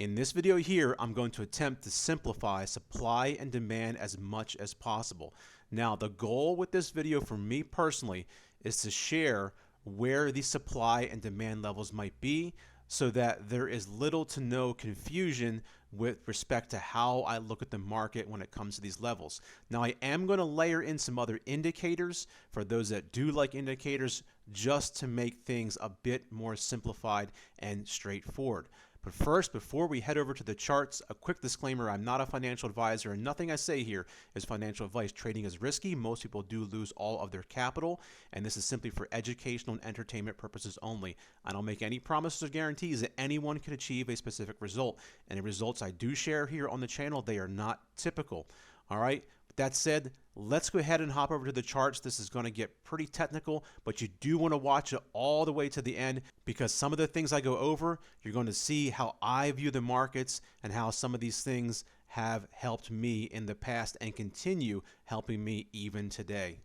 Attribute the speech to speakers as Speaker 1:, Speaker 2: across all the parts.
Speaker 1: In this video here, I'm going to attempt to simplify supply and demand as much as possible. Now, the goal with this video for me personally is to share where the supply and demand levels might be so that there is little to no confusion with respect to how I look at the market when it comes to these levels. Now, I am going to layer in some other indicators for those that do like indicators just to make things a bit more simplified and straightforward. But first, before we head over to the charts, a quick disclaimer: I'm not a financial advisor and nothing I say here is financial advice. Trading is risky. Most people do lose all of their capital, and this is simply for educational and entertainment purposes only. I don't make any promises or guarantees that anyone can achieve a specific result, and the results I do share here on the channel, they are not typical. All right. With that said, let's go ahead and hop over to the charts. This is going to get pretty technical, but you do want to watch it all the way to the end because some of the things I go over, you're going to see how I view the markets and how some of these things have helped me in the past and continue helping me even today.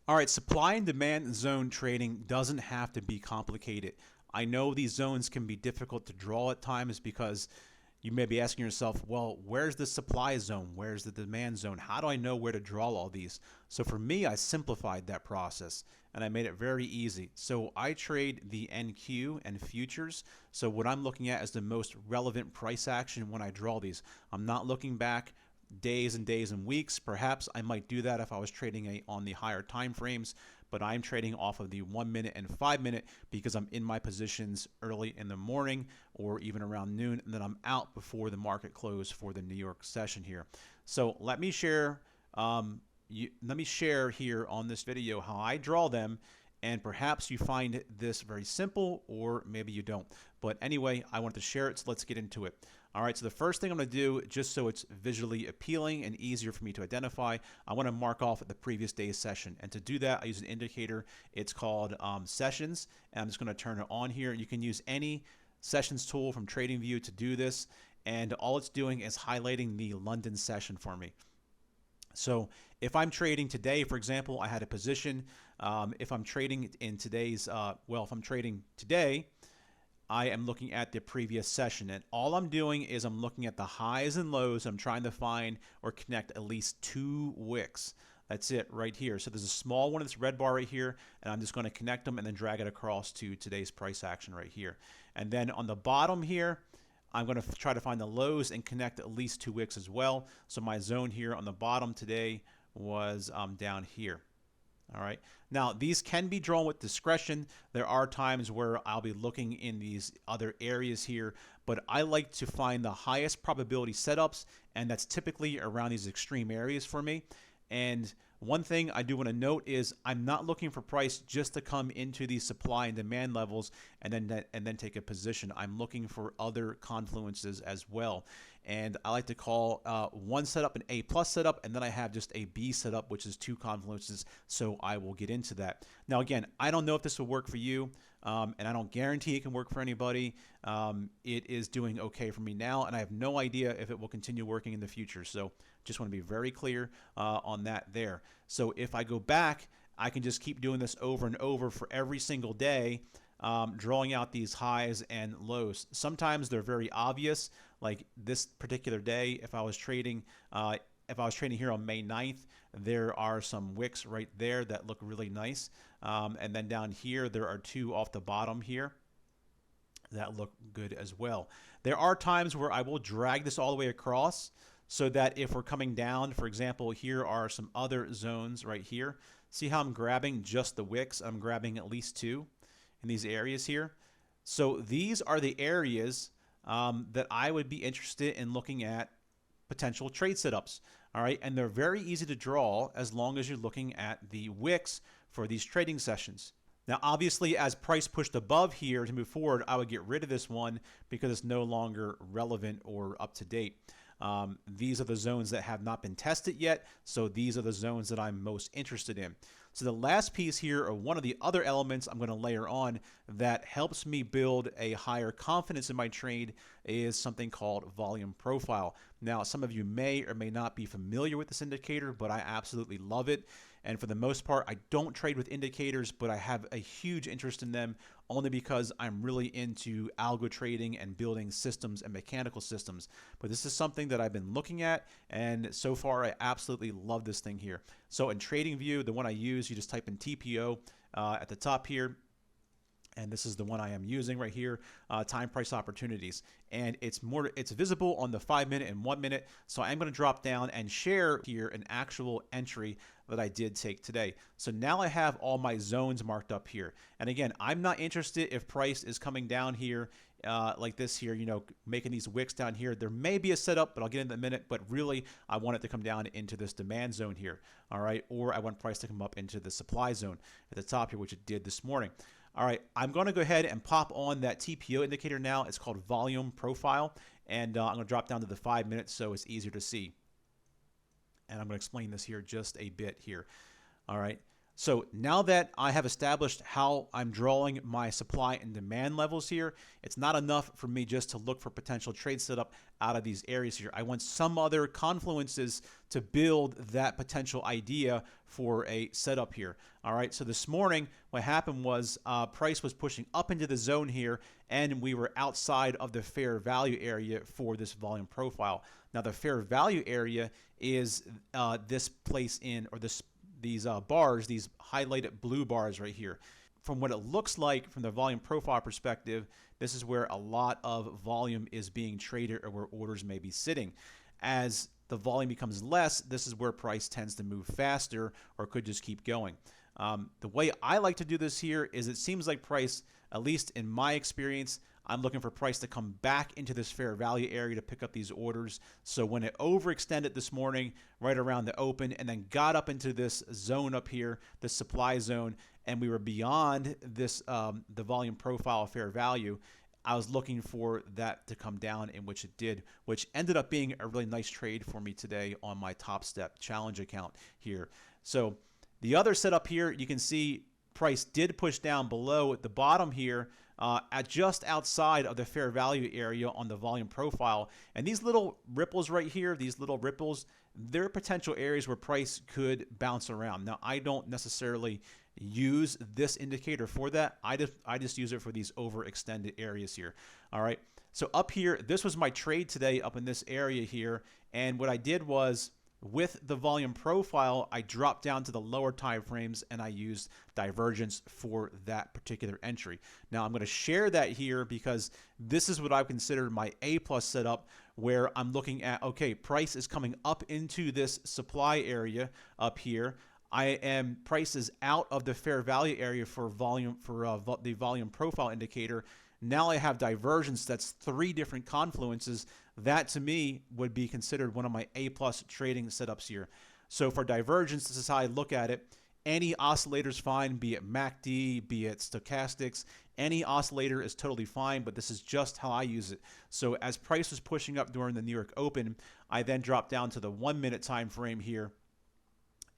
Speaker 1: All right, supply and demand zone trading doesn't have to be complicated. I know these zones can be difficult to draw at times because you may be asking yourself, well, where's the supply zone? Where's the demand zone? How do I know where to draw all these? So for me, I simplified that process and I made it very easy. So I trade the NQ and futures. So what I'm looking at is the most relevant price action when I draw these. I'm not looking back days and days and weeks. Perhaps I might do that if I was trading on the higher time frames, but I'm trading off of the 1 minute and 5 minute because I'm in my positions early in the morning or even around noon, and then I'm out before the market close for the New York session here. So let me share here on this video how I draw them, and perhaps you find this very simple or maybe you don't. But anyway, I wanted to share it, so let's get into it. All right, so the first thing I'm going to do, just so it's visually appealing and easier for me to identify, I want to mark off the previous day's session. And to do that, I use an indicator. It's called Sessions, and I'm just going to turn it on here. You can use any sessions tool from TradingView to do this, and all it's doing is highlighting the London session for me. So if I'm trading today, for example, I had a position. If I'm trading in today's, if I'm trading today, I am looking at the previous session, and all I'm doing is I'm looking at the highs and lows. I'm trying to find or connect at least 2 wicks. That's it right here. So there's a small one, this red bar right here, and I'm just going to connect them and then drag it across to today's price action right here. And then on the bottom here, I'm going to try to find the lows and connect at least 2 wicks as well. So my zone here on the bottom today was down here. All right. Now, these can be drawn with discretion. There are times where I'll be looking in these other areas here, but I like to find the highest probability setups, and that's typically around these extreme areas for me. And one thing I do want to note is I'm not looking for price just to come into these supply and demand levels and then take a position. I'm looking for other confluences as well. And I like to call one setup an A plus setup, and then I have just a B setup, which is 2 confluences. So I will get into that. Now, again, I don't know if this will work for you, and I don't guarantee it can work for anybody. It is doing okay for me now, and I have no idea if it will continue working in the future. So just want to be very clear on that there. So if I go back, I can just keep doing this over and over for every single day, drawing out these highs and lows. Sometimes they're very obvious, like this particular day. If I was trading here on May 9th, there are some wicks right there that look really nice. And then down here, there are 2 off the bottom here that look good as well. There are times where I will drag this all the way across so that if we're coming down, for example, here are some other zones right here. See how I'm grabbing just the wicks? I'm grabbing at least 2 in these areas here. So these are the areas that I would be interested in looking at potential trade setups. All right, and they're very easy to draw as long as you're looking at the wicks for these trading sessions. Now, obviously, as price pushed above here to move forward, I would get rid of this one because it's no longer relevant or up to date. These are the zones that have not been tested yet, so these are the zones that I'm most interested in. So the last piece here, or one of the other elements I'm going to layer on that helps me build a higher confidence in my trade, is something called volume profile. Now, some of you may or may not be familiar with this indicator, but I absolutely love it. And for the most part, I don't trade with indicators, but I have a huge interest in them only because I'm really into algo trading and building systems and mechanical systems. But this is something that I've been looking at, and so far I absolutely love this thing here. So in TradingView, the one I use, you just type in TPO at the top here. And this is the one I am using right here, time price opportunities. And it's visible on the 5 minute and 1 minute. So I'm going to drop down and share here an actual entry that I did take today. So now I have all my zones marked up here. And again, I'm not interested if price is coming down here like this here, you know, making these wicks down here. There may be a setup, but I'll get into in a minute. But really, I want it to come down into this demand zone here. All right. Or I want price to come up into the supply zone at the top here, which it did this morning. All right, I'm going to go ahead and pop on that TPO indicator now. It's called volume profile, and I'm going to drop down to the 5 minutes so it's easier to see. And I'm going to explain this here just a bit here. All right, so now that I have established how I'm drawing my supply and demand levels here, it's not enough for me just to look for potential trade setup out of these areas here. I want some other confluences to build that potential idea for a setup here. All right, so this morning what happened was price was pushing up into the zone here, and we were outside of the fair value area for this volume profile. Now the fair value area is this place in, or these bars, these highlighted blue bars right here. From what it looks like from the volume profile perspective, this is where a lot of volume is being traded, or where orders may be sitting. As the volume becomes less, this is where price tends to move faster, or could just keep going. The way I like to do this here is, it seems like price, at least in my experience, I'm looking for price to come back into this fair value area to pick up these orders. So when it overextended this morning right around the open, and then got up into this zone up here, the supply zone, and we were beyond this the volume profile fair value, I was looking for that to come down, in which it did, which ended up being a really nice trade for me today on my Top Step challenge account here. So the other setup here, you can see price did push down below at the bottom here, at just outside of the fair value area on the volume profile. And these little ripples right here, these little ripples, they're potential areas where price could bounce around. Now, I don't necessarily use this indicator for that. I just use it for these overextended areas here. All right. So up here, this was my trade today up in this area here. And what I did was, with the volume profile, I dropped down to the lower time frames, and I used divergence for that particular entry. Now I'm going to share that here because this is what I consider my A+ setup, where I'm looking at, okay, price is coming up into this supply area up here. Price is out of the fair value area for volume, for the volume profile indicator. Now I have divergence. That's 3 different confluences. That to me would be considered one of my A+ trading setups here. So for divergence, this is how I look at it. Any oscillator is fine, be it MACD, be it stochastics. Any oscillator is totally fine, but this is just how I use it. So as price was pushing up during the New York Open, I then dropped down to the 1 minute time frame here.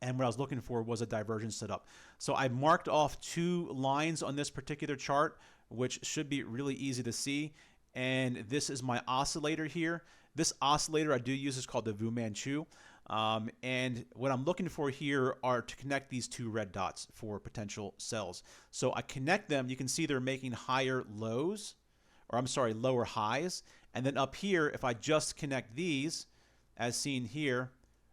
Speaker 1: And what I was looking for was a divergence setup. So I marked off 2 lines on this particular chart, which should be really easy to see. And this is my oscillator here. This oscillator I do use is called the Fu Manchu. And what I'm looking for here are to connect these 2 red dots for potential sells. So I connect them. You can see they're making higher lows, or I'm sorry, lower highs. And then up here, if I just connect these, as seen here,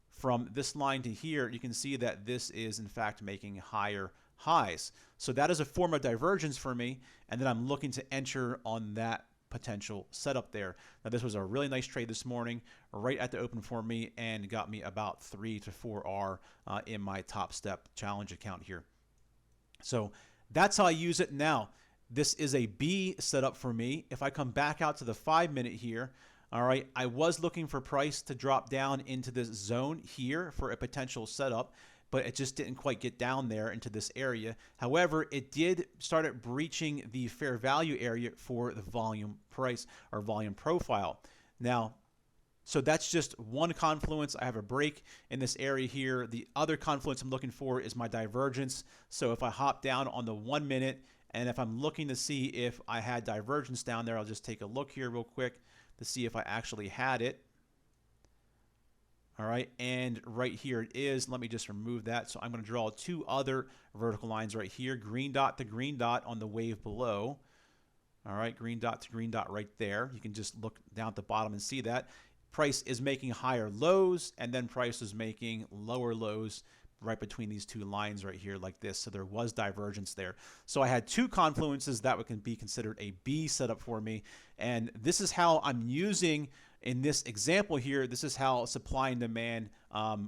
Speaker 1: from this line to here, you can see that this is in fact making higher highs. So that is a form of divergence for me, and then I'm looking to enter on that potential setup there. Now this was a really nice trade this morning, right at the open for me, and got me about 3 to 4R in my Top Step challenge account here. So that's how I use it. Now this is a B setup for me. If I come back out to the 5 minute here, all right, I was looking for price to drop down into this zone here for a potential setup, but it just didn't quite get down there into this area. However, it did start breaching the fair value area for the volume price, or volume profile. Now, so that's just one confluence. I have a break in this area here. The other confluence I'm looking for is my divergence. So if I hop down on the 1 minute, and if I'm looking to see if I had divergence down there, I'll just take a look here real quick. to see if I actually had it. All right, and right here it is. Let me just remove that. So I'm going to draw two other vertical lines right here, green dot to green dot on the wave below. All right, green dot to green dot right there. You can just look down at the bottom and see that. Price is making higher lows, and then price is making lower lows right between these two lines right here like this. So there was divergence there. So I had two confluences that would be considered a B setup for me. And this is how I'm using, in this example here, this is how supply and demand,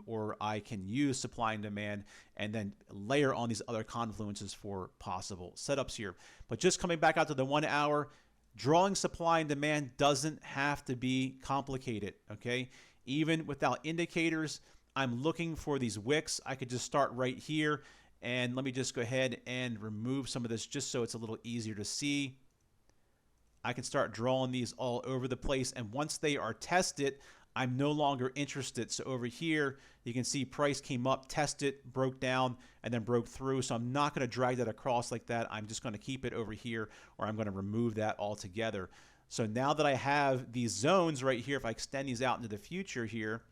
Speaker 1: or I can use supply and demand and then layer on these other confluences for possible setups here. But just coming back out to the 1 hour, drawing supply and demand doesn't have to be complicated, okay? Even without indicators, I'm looking for these wicks. I could just start right here, and let me just go ahead and remove some of this just so it's a little easier to see. I can start drawing these all over the place, and once they are tested, I'm no longer interested. So over here, you can see price came up, tested, broke down, and then broke through. So I'm not going to drag that across like that. I'm just going to keep it over here, or I'm going to remove that altogether. So now that I have these zones right here, if I extend these out into the future here,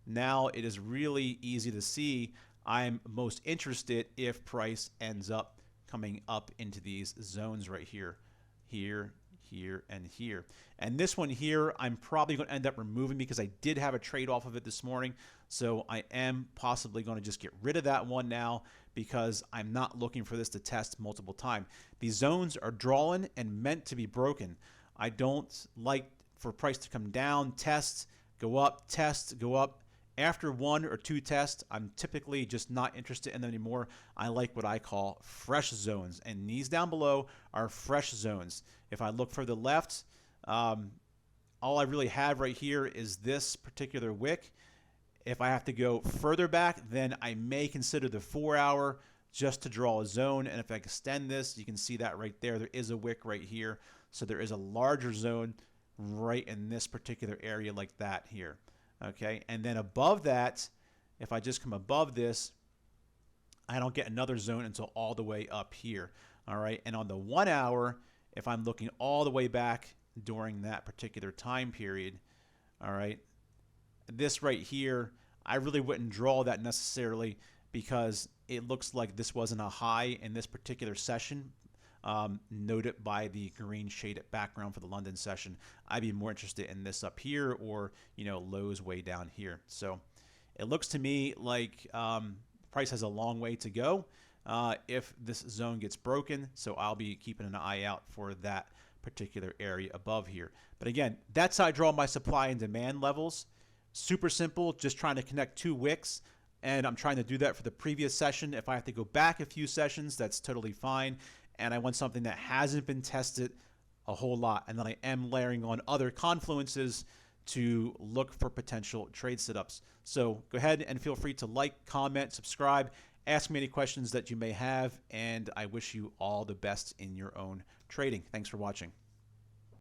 Speaker 1: now it is really easy to see I'm most interested if price ends up coming up into these zones right here, here, here, and here. And this one here, I'm probably going to end up removing because I did have a trade off of it this morning. So I am possibly going to just get rid of that one now because I'm not looking for this to test multiple times. These zones are drawn and meant to be broken. I don't like for price to come down, test, go up, test, go up. After one or two tests, I'm typically just not interested in them anymore. I like what I call fresh zones, and these down below are fresh zones. If I look further left, all I really have right here is this particular wick. If I have to go further back, then I may consider the 4 hour just to draw a zone. And if I extend this, you can see that right there. There is a wick right here. So there is a larger zone right in this particular area like that here. Okay, and then above that, if I just come above this, I don't get another zone until all the way up here. All right, and on the 1 hour, if I'm looking all the way back during that particular time period, all right, this right here, I really wouldn't draw that necessarily because it looks like this wasn't a high in this particular session. Noted by the green shaded background for the London session. I'd be more interested in this up here or, you know, lows way down here. So it looks to me like price has a long way to go if this zone gets broken. So I'll be keeping an eye out for that particular area above here. But again, that's how I draw my supply and demand levels. Super simple, just trying to connect two wicks. And I'm trying to do that for the previous session. If I have to go back a few sessions, that's totally fine. And I want something that hasn't been tested a whole lot. And then I am layering on other confluences to look for potential trade setups. So go ahead and feel free to like, comment, subscribe, ask me any questions that you may have. And I wish you all the best in your own trading. Thanks for watching.